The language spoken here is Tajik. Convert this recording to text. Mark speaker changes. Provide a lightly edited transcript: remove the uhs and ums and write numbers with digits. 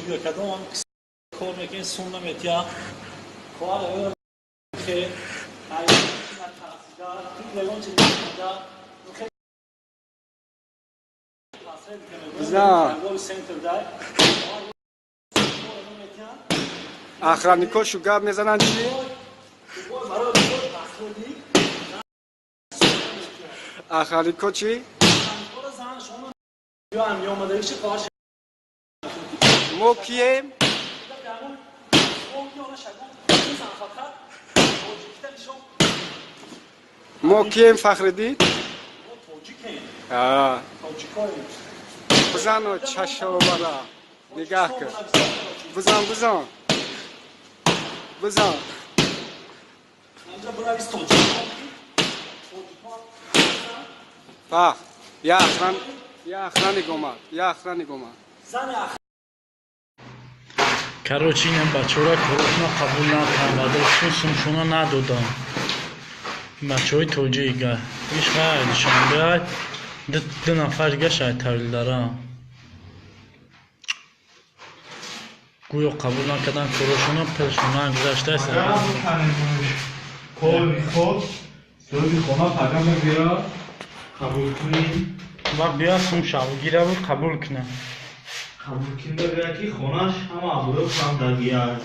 Speaker 1: توجیه کردم هم کار میکنه سون نمیتیا کار که
Speaker 2: охранникошу гап мезананд чӣ? охраннико чӣ? мо кием? мо кием Фахриддин? бизан чашовара нигаҳ кар. Бизан. Фах, я охранник омад.
Speaker 1: Короче, инам бачаҳоро корашона қабул накардам ва дошти сумшона надодам. Бачаҳои тоҷика иш хайршон бияд ду нафарга шаyd тавлид дарам. Гӯё қабул накардан корашона пешона гузаштааст.
Speaker 3: кор мехоҳад соҳиби хона пагам бира қабул кунем
Speaker 1: ва бия сум шавгираву қабул кунам.
Speaker 3: қабул кунда бия ки хонаш ҳама абуро кам дар гияд